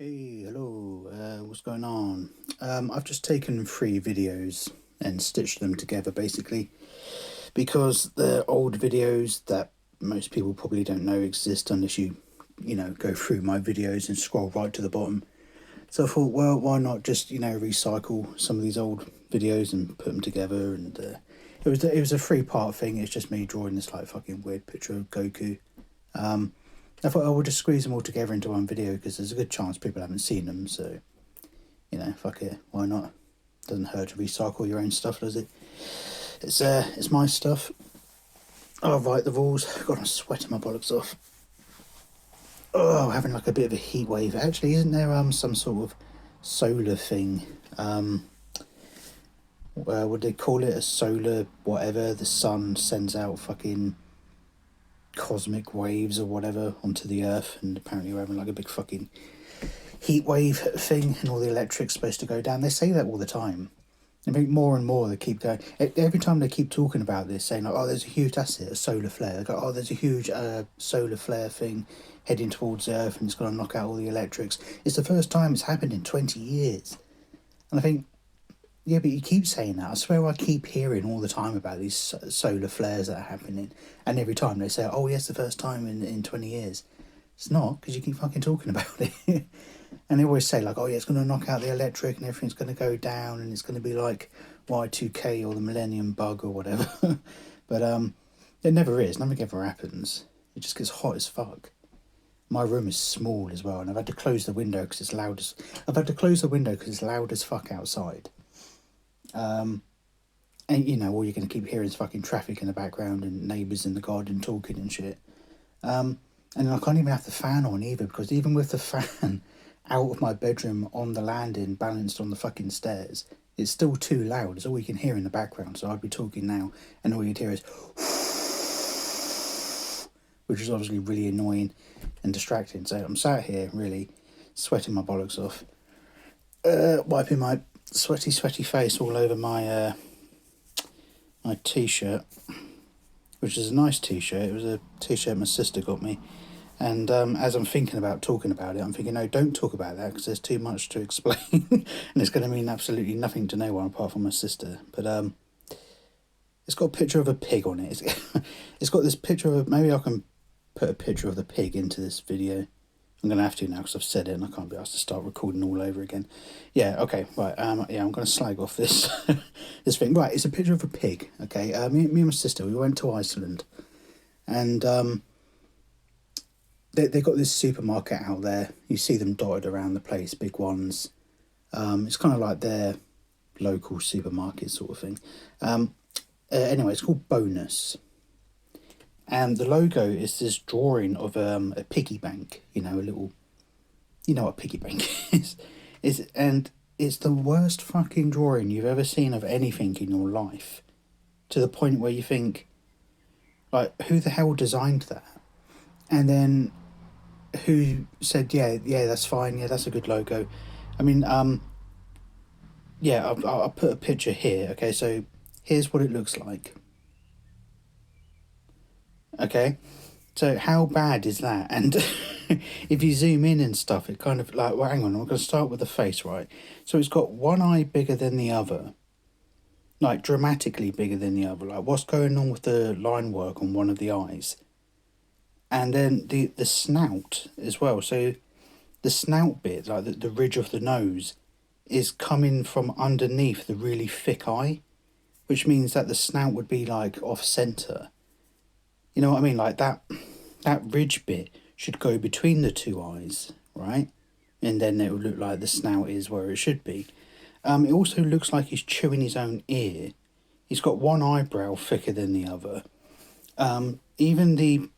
Hey, hello, what's going on? I've just taken 3 videos and stitched them together basically because they're old videos that most people probably don't know exist unless you go through my videos and scroll right to the bottom. So I thought, well, why not just, recycle some of these old videos and put them together, and it was a 3-part thing. It's just me drawing this like fucking weird picture of Goku. I thought I would just squeeze them all together into one video because there's a good chance people haven't seen them. So, fuck it, why not? Doesn't hurt to recycle your own stuff, does it? It's my stuff. I'll write the rules. God, I'm sweating my bollocks off. Oh, having like a bit of a heat wave. Actually, isn't there some sort of solar thing? Would they call it a solar whatever? The sun sends out fucking cosmic waves or whatever onto the earth, and apparently we're having like a big fucking heat wave thing, and all the electric's supposed to go down. They say that all the time. I think more and more they keep going. Every time they keep talking about this, saying like, "Oh, there's a huge a solar flare." They go, "Oh, there's a huge solar flare thing heading towards the Earth, and it's going to knock out all the electrics." It's the first time it's happened in 20 years, and I think, yeah, but you keep saying that. I swear I keep hearing all the time about these solar flares that are happening, and every time they say, "Oh, yes, the first time in 20 years." It's not, because you keep fucking talking about it. And they always say like, "Oh yeah, it's going to knock out the electric and everything's going to go down and it's going to be like Y2K or the Millennium Bug or whatever." But it never is. Nothing ever happens. It just gets hot as fuck. My room is small as well, and I've had to close the window because it's loud as. I've had to close the window because it's loud as fuck outside. And all you're going to keep hearing is fucking traffic in the background and neighbours in the garden talking and shit. And I can't even have the fan on either, because even with the fan out of my bedroom on the landing, balanced on the fucking stairs, it's still too loud. It's all you can hear in the background. So I'd be talking now, and all you'd hear is, which is obviously really annoying and distracting. So I'm sat here really sweating my bollocks off, wiping my sweaty face all over my my t-shirt, which is a nice t-shirt. It was a t-shirt my sister got me. And as I'm thinking about talking about it, I'm thinking, no, don't talk about that because there's too much to explain. And it's going to mean absolutely nothing to no one apart from my sister. But it's got a picture of a pig on it. It's got this picture of... Maybe I can put a picture of the pig into this video. I'm going to have to now because I've said it and I can't be asked to start recording all over again. Yeah, okay, right. Yeah, I'm going to slag off this this thing. Right, it's a picture of a pig, okay? Me and my sister, we went to Iceland. And... They got this supermarket out there. You see them dotted around the place, big ones. It's kind of like their local supermarket sort of thing. Anyway, it's called Bonus. And the logo is this drawing of a piggy bank. A little... You know what a piggy bank is. And it's the worst fucking drawing you've ever seen of anything in your life. To the point where you think, like, who the hell designed that? And then who said, yeah, that's fine, yeah, that's a good logo. I mean, yeah, I'll put a picture here, okay, so here's what it looks like. Okay, so how bad is that? And if you zoom in and stuff, it kind of like, well, hang on, I'm going to start with the face, right? So it's got one eye bigger than the other, like dramatically bigger than the other. Like, what's going on with the line work on one of the eyes? And then the snout as well. So the snout bit, like the ridge of the nose, is coming from underneath the really thick eye, which means that the snout would be like off center. You know what I mean? Like that ridge bit should go between the two eyes, right? And then it would look like the snout is where it should be. It also looks like he's chewing his own ear. He's got one eyebrow thicker than the other. Even the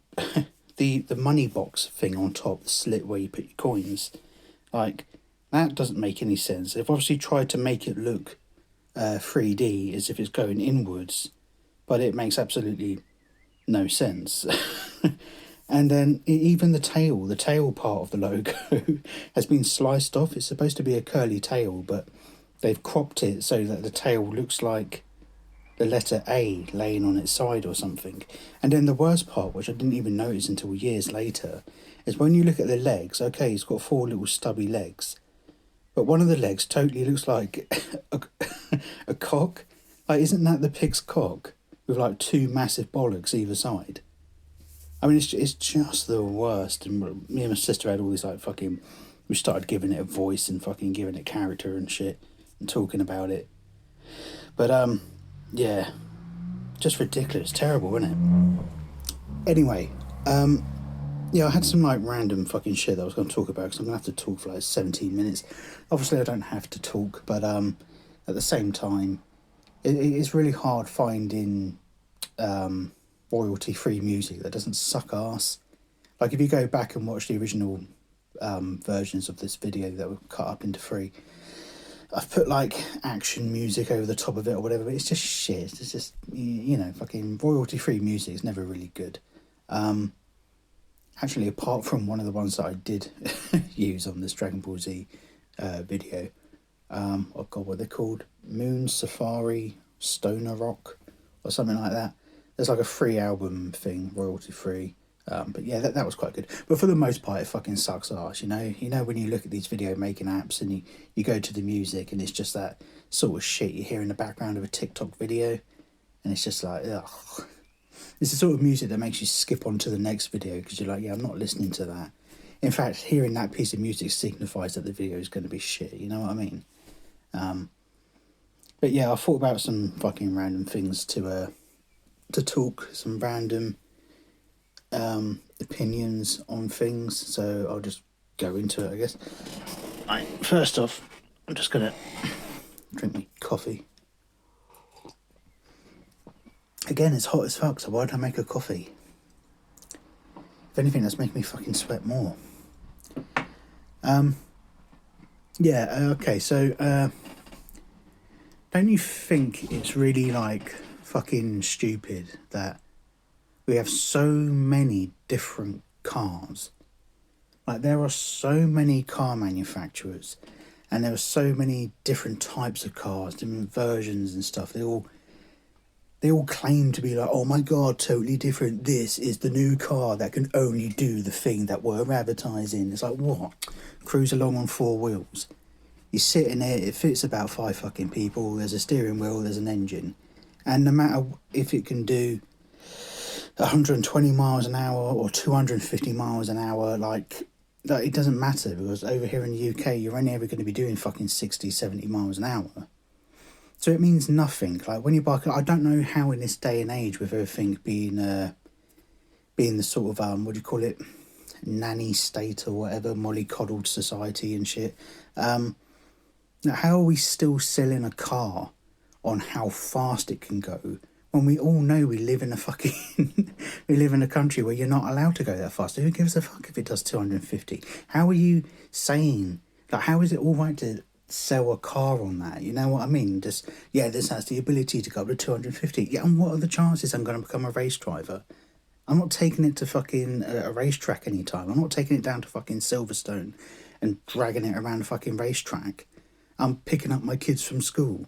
the money box thing on top, the slit where you put your coins, like, that doesn't make any sense. They've obviously tried to make it look 3D, as if it's going inwards, but it makes absolutely no sense. And then even the tail part of the logo has been sliced off. It's supposed to be a curly tail, but they've cropped it so that the tail looks like the letter A laying on its side or something. And then the worst part, which I didn't even notice until years later, is when you look at the legs, okay, he's got 4 little stubby legs, but one of the legs totally looks like a cock. Like, isn't that the pig's cock with like 2 massive bollocks either side? I mean, it's just the worst. And me and my sister had all these like fucking. We started giving it a voice and fucking giving it character and shit and talking about it. But yeah, just ridiculous, terrible, isn't it? Anyway, yeah, I had some like random fucking shit that I was going to talk about because I'm going to have to talk for like 17 minutes. Obviously, I don't have to talk, but at the same time, it's really hard finding royalty-free music that doesn't suck ass. Like, if you go back and watch the original versions of this video that were cut up into 3, I've put like action music over the top of it or whatever, but it's just shit. It's just, you know, fucking royalty-free music is never really good. Actually, apart from one of the ones that I did use on this Dragon Ball Z video, oh god, what they're called? Moon Safari Stoner Rock or something like that. There's like a free album thing, royalty free. But yeah, that was quite good. But for the most part, it fucking sucks ass, you know? You know, when you look at these video making apps and you go to the music and it's just that sort of shit you hear in the background of a TikTok video, and it's just like, ugh. It's the sort of music that makes you skip on to the next video because you're like, yeah, I'm not listening to that. In fact, hearing that piece of music signifies that the video is going to be shit, you know what I mean? But yeah, I thought about some fucking random things to talk, some random opinions on things, so I'll just go into it, I guess. Right, first off, I'm just going to drink my coffee. Again, it's hot as fuck, so why did I make a coffee? If anything, that's making me fucking sweat more. Yeah, okay, so, don't you think it's really, like, fucking stupid that we have so many different cars? Like, there are so many car manufacturers, and there are so many different types of cars, different versions and stuff. They all claim to be like, oh my god, totally different. This is the new car that can only do the thing that we're advertising. It's like, what? Cruise along on 4 wheels. You sit in it, it fits about 5 fucking people, there's a steering wheel, there's an engine. And no matter if it can do 120 miles an hour or 250 miles an hour, like it doesn't matter, because over here in the UK, you're only ever going to be doing fucking 60, 70 miles an hour. So it means nothing. Like, when you buy a car, I don't know how in this day and age, with everything being the sort of, what do you call it, nanny state or whatever, mollycoddled society and shit, how are we still selling a car on how fast it can go, when we all know we live in a fucking we live in a country where you're not allowed to go that fast? Who gives a fuck if it does 250? How are you saying, like, how is it all right to sell a car on that? You know what I mean? Just, yeah, this has the ability to go up to 250. Yeah, and what are the chances I'm going to become a race driver? I'm not taking it to fucking a racetrack anytime. I'm not taking it down to fucking Silverstone and dragging it around a fucking racetrack. I'm picking up my kids from school.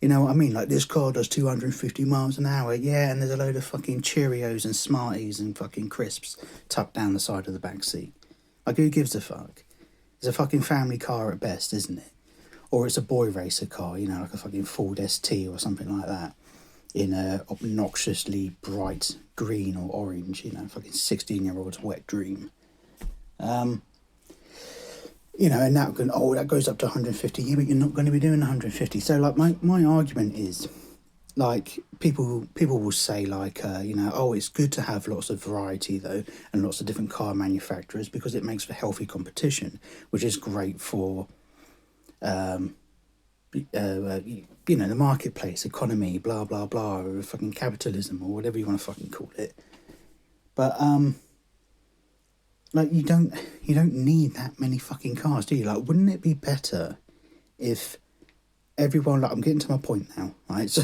You know what I mean? Like, this car does 250 miles an hour. Yeah, and there's a load of fucking Cheerios and Smarties and fucking crisps tucked down the side of the back seat. Like, who gives a fuck? It's a fucking family car at best, isn't it? Or it's a boy racer car, you know, like a fucking Ford ST or something like that, in a obnoxiously bright green or orange, you know, fucking 16-year-old's wet dream. You know, and that goes up to 150. Yeah, but you're not going to be doing 150. So, like, my argument is, like, people will say, like, you know, oh, it's good to have lots of variety, though, and lots of different car manufacturers, because it makes for healthy competition, which is great for, you know, the marketplace, economy, blah, blah, blah, or fucking capitalism, or whatever you want to fucking call it. But, like, you don't need that many fucking cars, do you? Like, wouldn't it be better if everyone, like, I'm getting to my point now, right? So,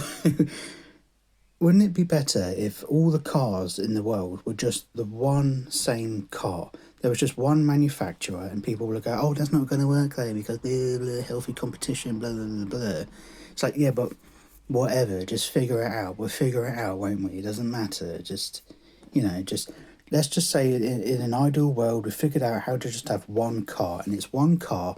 wouldn't it be better if all the cars in the world were just the one same car? There was just one manufacturer, and people would go, oh, that's not going to work though, because blah, blah, healthy competition, blah, blah, blah, blah. It's like, yeah, but whatever, just figure it out. We'll figure it out, won't we? It doesn't matter. Just, you know, just let's just say in an ideal world, we figured out how to just have one car, and it's one car.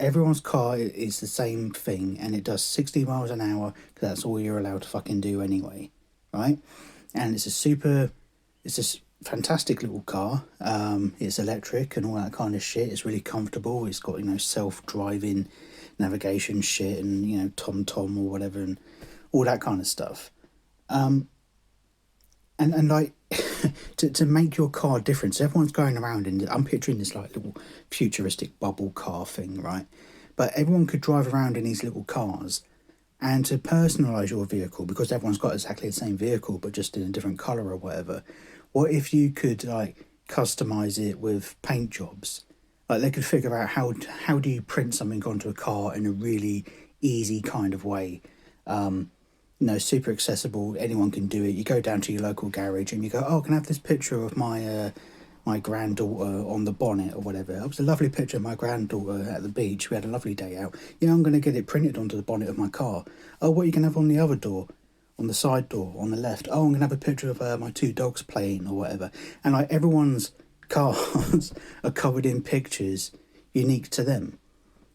Everyone's car is the same thing, and it does 60 miles an hour because that's all you're allowed to fucking do anyway, right? And it's this fantastic little car. It's electric and all that kind of shit. It's really comfortable. It's got, self-driving navigation shit and, TomTom or whatever and all that kind of stuff. And like to make your car different, so everyone's going around in, I'm picturing this like little futuristic bubble car thing, right? But everyone could drive around in these little cars, and to personalize your vehicle, because everyone's got exactly the same vehicle but just in a different color or whatever, what if you could like customize it with paint jobs? Like they could figure out how do you print something onto a car in a really easy kind of way. Super accessible. Anyone can do it. You go down to your local garage and you go, oh, can I have this picture of my granddaughter on the bonnet or whatever? It was a lovely picture of my granddaughter at the beach. We had a lovely day out. Yeah, I'm going to get it printed onto the bonnet of my car. Oh, what are you going to have on the other door? On the side door, on the left. Oh, I'm going to have a picture of my two dogs playing or whatever. And like everyone's cars are covered in pictures unique to them.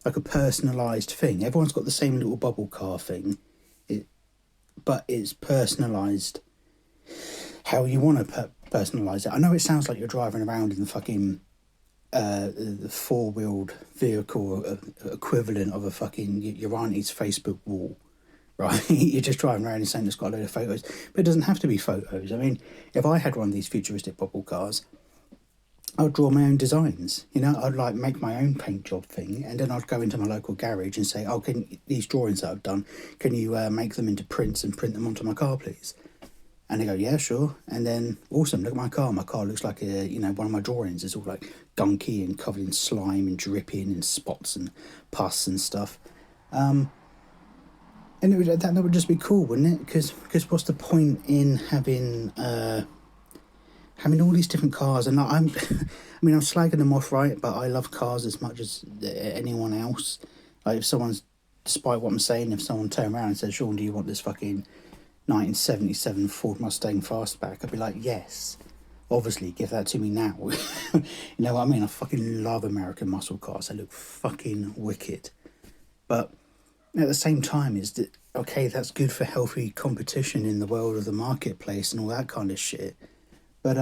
Like a personalised thing. Everyone's got the same little bubble car thing. But it's personalised how you want to personalise it. I know it sounds like you're driving around in the fucking the four-wheeled vehicle equivalent of a fucking your auntie's Facebook wall, right? You're just driving around and saying it's got a load of photos, but it doesn't have to be photos. I mean, if I had one of these futuristic bubble cars, I'd draw my own designs. I'd like make my own paint job thing, and then I'd go into my local garage and say, "Oh, can these drawings that I've done? Can you make them into prints and print them onto my car, please?" And they go, "Yeah, sure." And then, awesome, look at my car. My car looks like one of my drawings. It's all like gunky and covered in slime and dripping and spots and pus and stuff. And that would just be cool, wouldn't it? Because what's the point in having all these different cars? And I'm slagging them off, right? But I love cars as much as anyone else. Like if someone's, despite what I'm saying, if someone turned around and said, "Sean, do you want this fucking 1977 Ford Mustang Fastback?" I'd be like, yes, obviously, give that to me now. You know what I mean? I fucking love American muscle cars. They look fucking wicked. But at the same time, is that okay? That's good for healthy competition in the world of the marketplace and all that kind of shit. But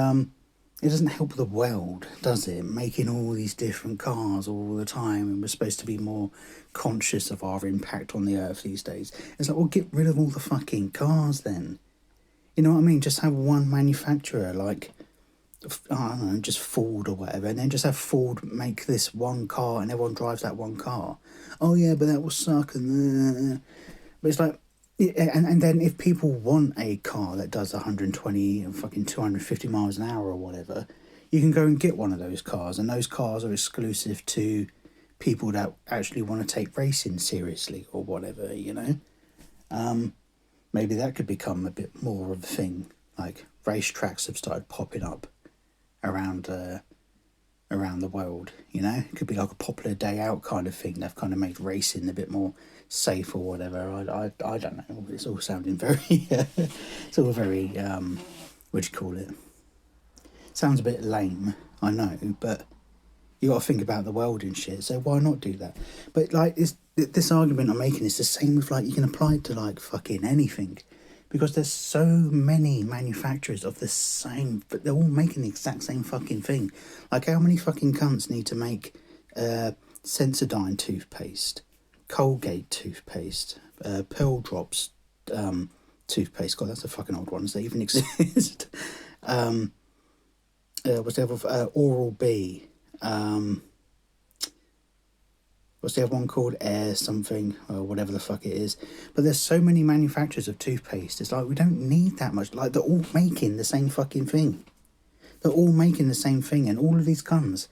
it doesn't help the world, does it? Making all these different cars all the time, and we're supposed to be more conscious of our impact on the earth these days. It's like, well, get rid of all the fucking cars then. You know what I mean? Just have one manufacturer, like, I don't know, just Ford or whatever, and then just have Ford make this one car and everyone drives that one car. Oh yeah, but that will suck. And but it's like, yeah, and then if people want a car that does 120 and fucking 250 miles an hour or whatever, you can go and get one of those cars, and those cars are exclusive to people that actually want to take racing seriously or whatever, Maybe that could become a bit more of a thing. Like racetracks have started popping up around around the world, It could be like a popular day out kind of thing. They've kind of made racing a bit more safe or whatever. I don't know. It's all sounding very it's all very what do you call it? Sounds a bit lame, I know, but you got to think about the world and shit. So why not do that? But like this argument I'm making is the same with like you can apply it to like fucking anything, because there's so many manufacturers of the same, but they're all making the exact same fucking thing. Like how many fucking cunts need to make Sensodyne toothpaste, Colgate toothpaste, Pearl Drops toothpaste? God, that's a fucking old one. Does that even exist? What's the other? Oral-B. What's the other one called? Air something, or whatever the fuck it is. But there's so many manufacturers of toothpaste. It's like we don't need that much. Like they're all making the same fucking thing. They're all making the same thing, and all of these cunts,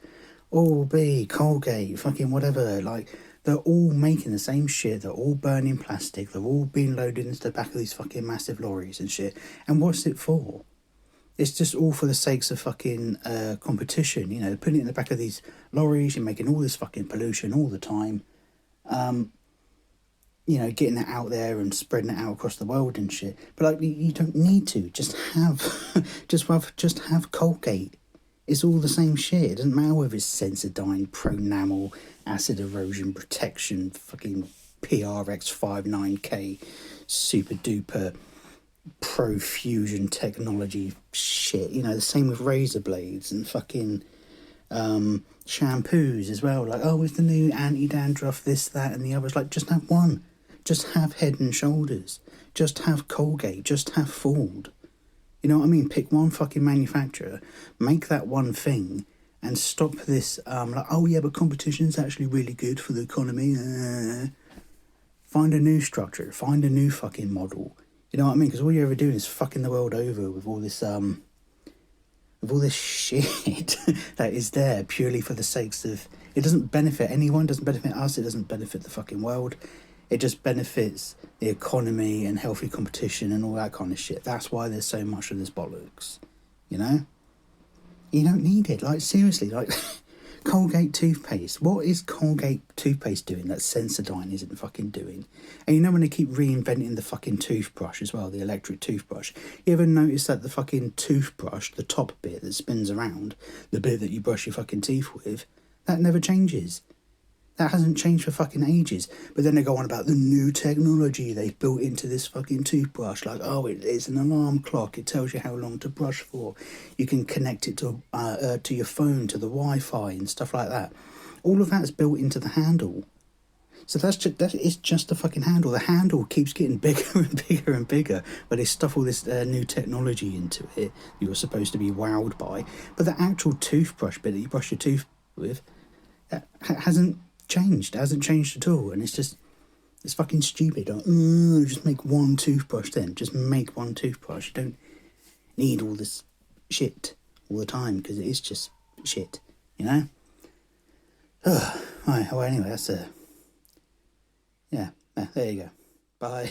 Oral-B, Colgate, fucking whatever, like they're all making the same shit. They're all burning plastic. They're all being loaded into the back of these fucking massive lorries and shit. And what's it for? It's just all for the sakes of fucking competition, putting it in the back of these lorries, you're making all this fucking pollution all the time. getting it out there and spreading it out across the world and shit. But like, you don't need to. Just have, just have Colgate. It's all the same shit. It doesn't matter whether it's Sensodyne, Pronamel, acid erosion protection, fucking PRX59K, super duper profusion technology shit. The same with razor blades and fucking shampoos as well. Like, oh, it's the new anti-dandruff, this, that, and the others. Like, just have one. Just have Head and Shoulders. Just have Colgate. Just have Ford. You know what I mean? Pick one fucking manufacturer, make that one thing, and stop this, like, oh yeah, but competition's actually really good for the economy. Find a new structure. Find a new fucking model. You know what I mean? Because all you're ever doing is fucking the world over with all this shit that is there purely for the sakes of... It doesn't benefit anyone, doesn't benefit us, it doesn't benefit the fucking world. It just benefits the economy and healthy competition and all that kind of shit. That's why there's so much of this bollocks. You don't need it. Like, seriously, like... Colgate toothpaste. What is Colgate toothpaste doing that Sensodyne isn't fucking doing? And when they keep reinventing the fucking toothbrush as well, the electric toothbrush, you ever notice that the fucking toothbrush, the top bit that spins around, the bit that you brush your fucking teeth with, that never changes? That hasn't changed for fucking ages. But then they go on about the new technology they've built into this fucking toothbrush. Like, oh, it's an alarm clock. It tells you how long to brush for. You can connect it to your phone, to the Wi-Fi and stuff like that. All of that's built into the handle. So that is just the fucking handle. The handle keeps getting bigger and bigger and bigger, but they stuff all this new technology into it you're supposed to be wowed by. But the actual toothbrush bit that you brush your teeth with hasn't changed. It hasn't changed at all, and it's fucking stupid. Like, just make one toothbrush then. Just make one toothbrush. You don't need all this shit all the time, because it is just shit, Right, well, anyway, that's yeah, there you go. Bye.